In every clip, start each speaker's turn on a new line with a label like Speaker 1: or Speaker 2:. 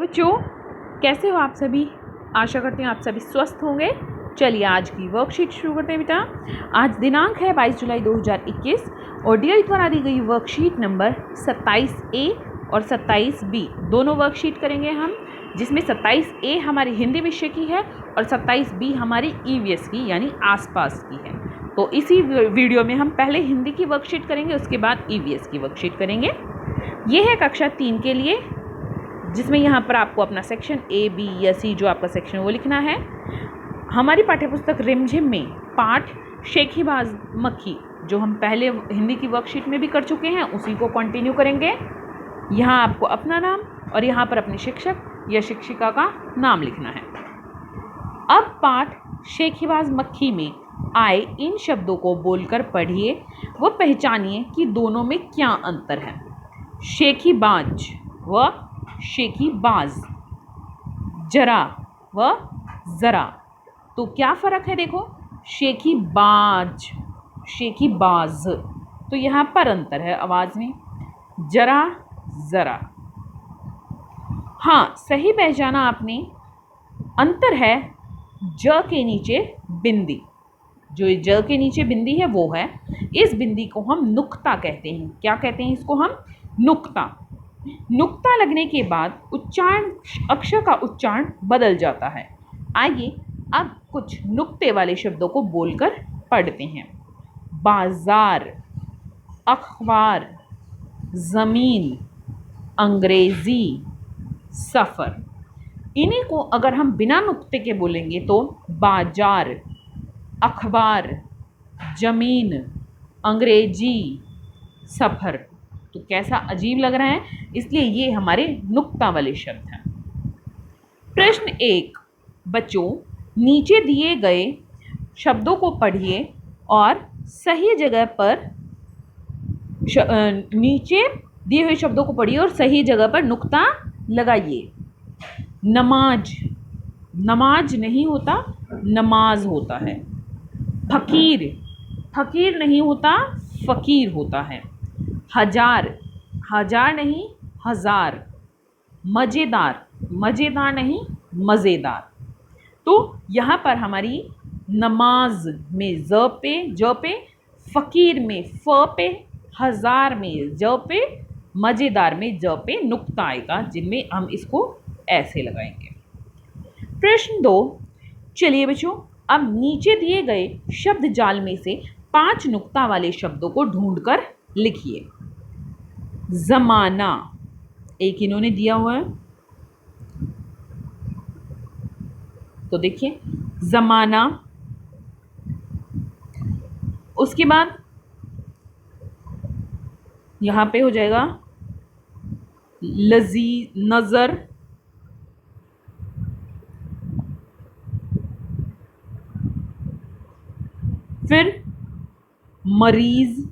Speaker 1: बच्चों, कैसे हो आप सभी। आशा करते हैं आप सभी स्वस्थ होंगे। चलिए आज की वर्कशीट शुरू करते हैं बेटा। आज दिनांक है 22 जुलाई 2021 और डियर द्वारा दी गई वर्कशीट नंबर 27A और 27B दोनों वर्कशीट करेंगे हम, जिसमें 27A हमारी हिंदी विषय की है और 27B हमारी EVS की यानी आसपास की है। तो इसी वीडियो में हम पहले हिंदी की वर्कशीट करेंगे, उसके बाद EVS की वर्कशीट करेंगे। ये है कक्षा 3 के लिए, जिसमें यहाँ पर आपको अपना सेक्शन A, B या C जो आपका सेक्शन वो लिखना है। हमारी पाठ्यपुस्तक रिमझिम में पाठ शेखीबाज मक्खी जो हम पहले हिंदी की वर्कशीट में भी कर चुके हैं, उसी को कंटिन्यू करेंगे। यहाँ आपको अपना नाम और यहाँ पर अपने शिक्षक या शिक्षिका का नाम लिखना है। अब पाठ शेखीबाज मक्खी में आए इन शब्दों को बोलकर पढ़िए व पहचानिए कि दोनों में क्या अंतर है। शेखीबाज व शेखीबाज, जरा व ज़रा, तो क्या फ़र्क है देखो। शेखीबाज, शेखीबाज, तो यहाँ पर अंतर है आवाज़ में। जरा, ज़रा, हाँ सही पहचाना आपने। अंतर है ज के नीचे बिंदी, जो ज के नीचे बिंदी है वो है, इस बिंदी को हम नुक्ता कहते हैं। क्या कहते हैं इसको हम? नुक्ता। नुक्ता लगने के बाद उच्चारण, अक्षर का उच्चारण बदल जाता है। आइए अब कुछ नुक्ते वाले शब्दों को बोलकर पढ़ते हैं। बाजार, अखबार, ज़मीन, अंग्रेज़ी, सफ़र। इन्हीं को अगर हम बिना नुक्ते के बोलेंगे तो बाजार, अखबार, ज़मीन, अंग्रेज़ी, सफ़र, तो कैसा अजीब लग रहा है, इसलिए ये हमारे नुक्ता वाले शब्द हैं। प्रश्न 1, बच्चों नीचे दिए गए शब्दों को पढ़िए और सही जगह पर नीचे दिए हुए शब्दों को पढ़िए और सही जगह पर नुक्ता लगाइए। नमाज, नमाज नहीं होता, नमाज होता है। फकीर, फकीर नहीं होता, फ़कीर होता है। हजार, हजार नहीं हज़ार। मज़ेदार, मज़ेदार नहीं मज़ेदार। तो यहाँ पर हमारी नमाज में ज पे, फ़कीर में फ पे, हज़ार में ज पे, मज़ेदार में ज पे नुक्ता आएगा, जिनमें हम इसको ऐसे लगाएंगे। प्रश्न 2, चलिए बच्चों अब नीचे दिए गए शब्द जाल में से 5 नुक्ता वाले शब्दों को ढूंढकर लिखिए। ज़माना, एक इन्होंने दिया हुआ है, तो देखिए ज़माना। उसके बाद यहाँ पे हो जाएगा लजीज, नज़र, फिर मरीज,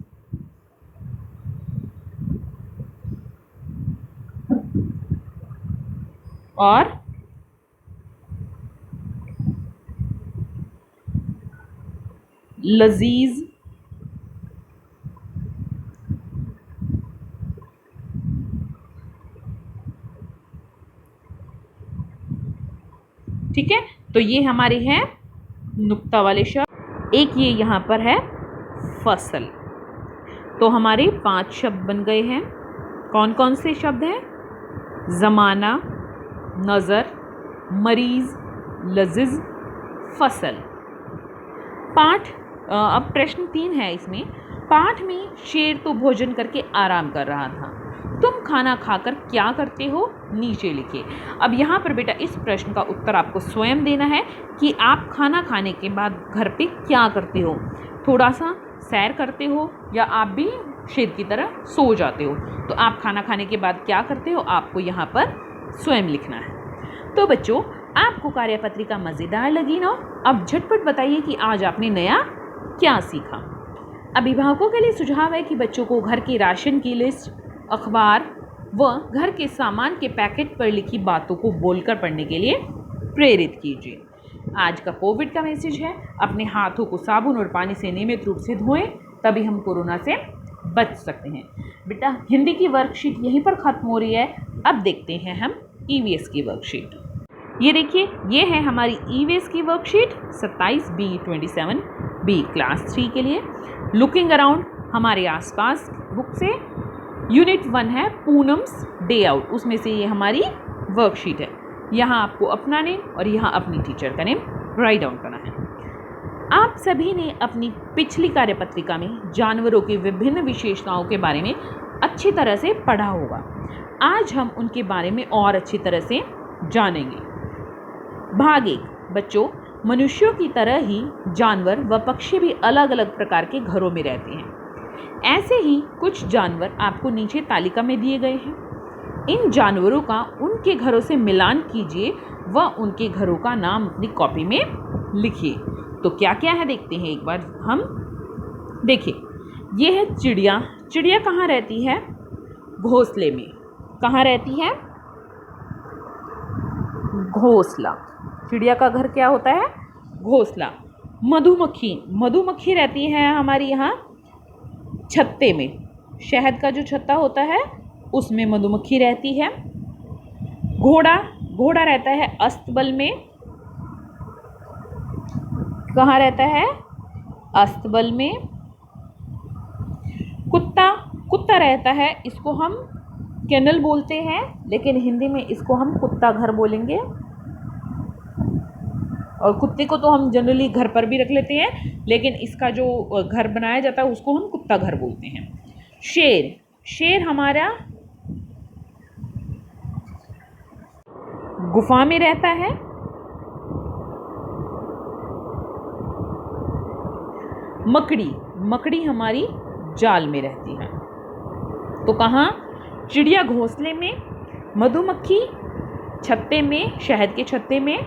Speaker 1: और लजीज, ठीक है। तो ये हमारे हैं नुक्ता वाले शब्द। एक ये यहाँ पर है फसल। तो हमारे 5 शब्द बन गए हैं। कौन कौन से शब्द हैं? ज़माना, नज़र, मरीज़, लजीज, फसल। पाठ, अब प्रश्न 3 है इसमें। पाठ में शेर तो भोजन करके आराम कर रहा था, तुम खाना खाकर क्या करते हो, नीचे लिखिए। अब यहाँ पर बेटा इस प्रश्न का उत्तर आपको स्वयं देना है कि आप खाना खाने के बाद घर पे क्या करते हो। थोड़ा सा सैर करते हो या आप भी शेर की तरह सो जाते हो। तो आप खाना खाने के बाद क्या करते हो, आपको यहाँ पर स्वयं लिखना है। तो बच्चों आपको कार्यपत्रिका मज़ेदार लगी ना? अब झटपट बताइए कि आज आपने नया क्या सीखा। अभिभावकों के लिए सुझाव है कि बच्चों को घर के राशन की लिस्ट, अखबार व घर के सामान के पैकेट पर लिखी बातों को बोलकर पढ़ने के लिए प्रेरित कीजिए। आज का कोविड का मैसेज है, अपने हाथों को साबुन और पानी से नियमित रूप से धोएं, तभी हम कोरोना से बच सकते हैं। बेटा हिंदी की वर्कशीट यहीं पर ख़त्म हो रही है। अब देखते हैं हम ईवीएस की वर्कशीट। ये देखिए, ये है हमारी ईवीएस की वर्कशीट 27B27B क्लास 3 के लिए। लुकिंग अराउंड हमारे आसपास बुक से यूनिट 1 है पूनम्स डे आउट, उसमें से ये हमारी वर्कशीट है। यहाँ आपको अपना नेम और यहाँ अपनी टीचर का नेम राइट डाउन करना है। आप सभी ने अपनी पिछली कार्यपत्रिका में जानवरों की विभिन्न विशेषताओं के बारे में अच्छी तरह से पढ़ा होगा। आज हम उनके बारे में और अच्छी तरह से जानेंगे। भाग 1। बच्चों, मनुष्यों की तरह ही जानवर व पक्षी भी अलग अलग प्रकार के घरों में रहते हैं। ऐसे ही कुछ जानवर आपको नीचे तालिका में दिए गए हैं। इन जानवरों का उनके घरों से मिलान कीजिए व उनके घरों का नाम अपनी कॉपी में लिखिए। तो क्या क्या है देखते हैं एक बार हम। देखिए, ये है चिड़िया। चिड़िया कहाँ रहती है? घोंसले में। कहाँ रहती है? घोंसला। चिड़िया का घर क्या होता है? घोंसला। मधुमक्खी, मधुमक्खी रहती है हमारी यहाँ छत्ते में। शहद का जो छत्ता होता है उसमें मधुमक्खी रहती है। घोड़ा, घोड़ा रहता है अस्तबल में। कहाँ रहता है? अस्तबल में। कुत्ता, कुत्ता रहता है, इसको हम केनल बोलते हैं, लेकिन हिंदी में इसको हम कुत्ता घर बोलेंगे। और कुत्ते को तो हम जनरली घर पर भी रख लेते हैं, लेकिन इसका जो घर बनाया जाता है उसको हम कुत्ता घर बोलते हैं। शेर, शेर हमारा गुफा में रहता है। मकड़ी, मकड़ी हमारी जाल में रहती है। तो कहाँ? चिड़िया घोंसले में, मधुमक्खी छत्ते में, शहद के छत्ते में,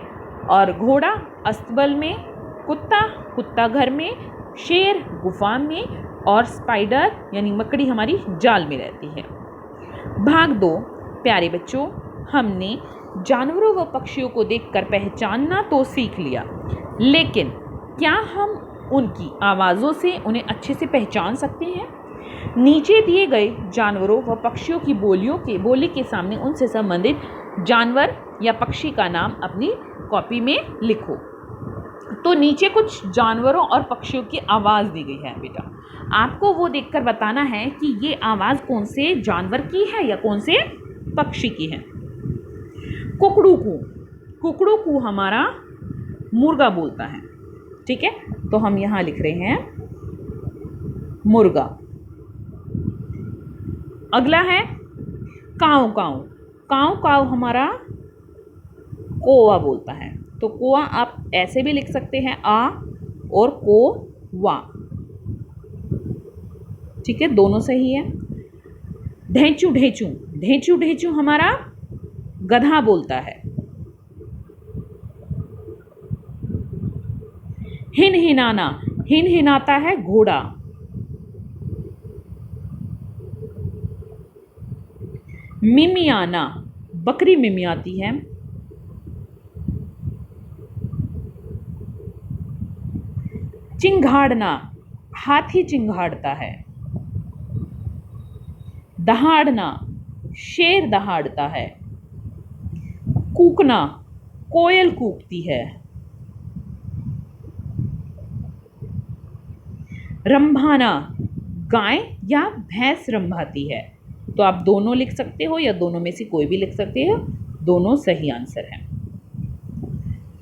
Speaker 1: और घोड़ा अस्तबल में, कुत्ता, कुत्ता घर में, शेर गुफा में, और स्पाइडर यानी मकड़ी हमारी जाल में रहती है। भाग 2। प्यारे बच्चों, हमने जानवरों व पक्षियों को देखकर पहचानना तो सीख लिया, लेकिन क्या हम उनकी आवाज़ों से उन्हें अच्छे से पहचान सकते हैं? नीचे दिए गए जानवरों व पक्षियों की बोली के सामने उनसे संबंधित जानवर या पक्षी का नाम अपनी कॉपी में लिखो। तो नीचे कुछ जानवरों और पक्षियों की आवाज़ दी गई है बेटा। आपको वो देखकर बताना है कि ये आवाज़ कौन से जानवर की है या कौन से पक्षी की है। कुकड़ू कू, कुकड़ू कू हमारा मुर्गा बोलता है। ठीक है, तो हम यहाँ लिख रहे हैं मुर्गा। अगला है काऊ काऊ, काऊ काऊ हमारा कौवा बोलता है। तो कौवा आप ऐसे भी लिख सकते हैं, आ और को वा। ठीक है, दोनों सही है। ढेंचू ढेंचू, ढेंचू ढेंचू हमारा गधा बोलता है। हिन हिनाना, हिन हिनाता है घोड़ा। मिमियाना, बकरी मिमियाती है। चिंघाड़ना, हाथी चिंघाड़ता है। दहाड़ना, शेर दहाड़ता है। कूकना, कोयल कूकती है। रंभाना, गाय या भैंस रंभाती है। तो आप दोनों लिख सकते हो या दोनों में से कोई भी लिख सकते हो, दोनों सही आंसर है।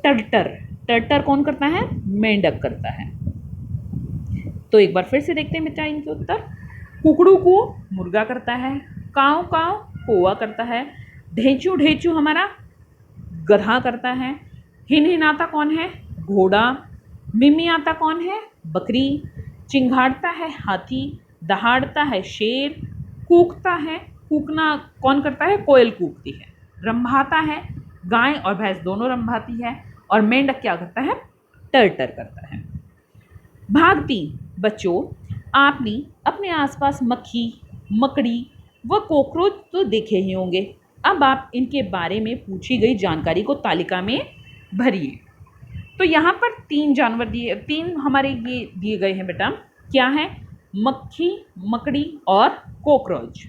Speaker 1: टर्टर, टर्टर कौन करता है? मेंढक करता है। तो एक बार फिर से देखते हैं बेटा इनके उत्तर। कुकड़ू को मुर्गा करता है, काऊ काऊ कौवा करता है, ढेंचू ढेंचू हमारा गधा करता है, हिनहिनाता कौन है? घोड़ा, मिमियाता कौन है? बकरी, चिंघाड़ता है हाथी, दहाड़ता है शेर, कूकता है, कूकना कौन करता है? कोयल कूकती है। रंभाता है, गाय और भैंस दोनों रंभाती है, और मेंढक क्या करता है? टर्टर करता है। भाग 3। बच्चों, आपने अपने आसपास मक्खी, मकड़ी व कॉकरोच तो देखे ही होंगे। अब आप इनके बारे में पूछी गई जानकारी को तालिका में भरिए। तो यहाँ पर 3 जानवर तीन हमारे ये दिए गए हैं बेटा। क्या है? मक्खी, मकड़ी और कॉकरोच।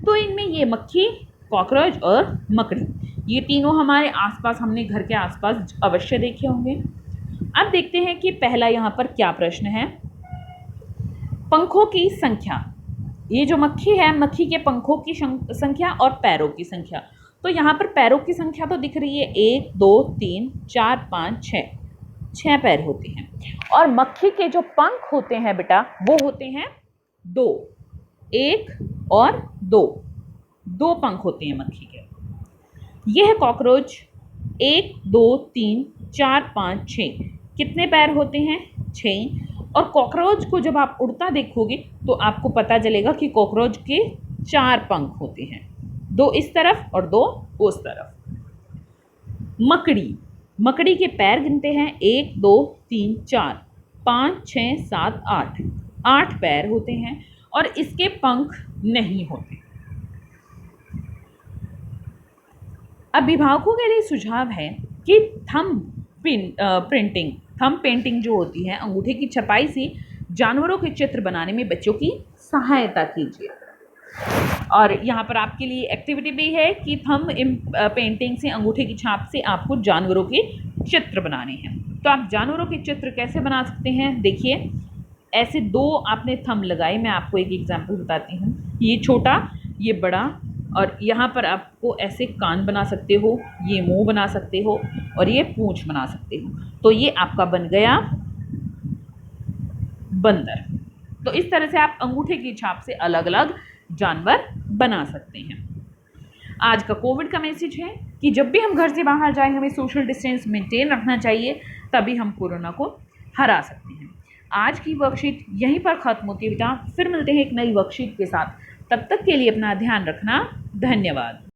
Speaker 1: तो इनमें ये मक्खी, कॉकरोच और मकड़ी, ये तीनों हमारे आसपास, हमने घर के आसपास अवश्य देखे होंगे। अब देखते हैं कि पहला यहाँ पर क्या प्रश्न है। पंखों की संख्या, ये जो मक्खी है, मक्खी के पंखों की संख्या और पैरों की संख्या। तो यहाँ पर पैरों की संख्या तो दिख रही है 1 2 3 4 5 6, 6 पैर होते हैं। और मक्खी के जो पंख होते हैं बेटा वो होते हैं 2, 1 और 2, 2 पंख होते हैं मक्खी के। यह है कॉकरोच, 1 2 3 4 5 6, कितने पैर होते हैं? 6। और कॉकरोच को जब आप उड़ता देखोगे तो आपको पता चलेगा कि कॉकरोच के 4 पंख होते हैं, 2 इस तरफ और 2 उस तरफ। मकड़ी, मकड़ी के पैर गिनते हैं 1 2 3 4 5 6 7 8, 8 पैर होते हैं और इसके पंख नहीं होते। अभिभावकों के लिए सुझाव है कि थंब पेंटिंग जो होती है, अंगूठे की छपाई से जानवरों के चित्र बनाने में बच्चों की सहायता कीजिए। और यहाँ पर आपके लिए एक्टिविटी भी है कि थंब पेंटिंग से, अंगूठे की छाप से आपको जानवरों के चित्र बनाने हैं। तो आप जानवरों के चित्र कैसे बना सकते हैं? देखिए, ऐसे 2 आपने थंब लगाए। मैं आपको एक एग्जाम्पल बताती हूँ। ये छोटा, ये बड़ा, और यहाँ पर आपको ऐसे कान बना सकते हो, ये मुंह बना सकते हो और ये पूंछ बना सकते हो। तो ये आपका बन गया बंदर। तो इस तरह से आप अंगूठे की छाप से अलग अलग जानवर बना सकते हैं। आज का कोविड का मैसेज है कि जब भी हम घर से बाहर जाएं, हमें सोशल डिस्टेंस मेंटेन रखना चाहिए, तभी हम कोरोना को हरा सकते हैं। आज की वर्कशीट यहीं पर ख़त्म होती है बेटा। फिर मिलते हैं एक नई वर्कशीट के साथ। तब तक के लिए अपना ध्यान रखना। धन्यवाद।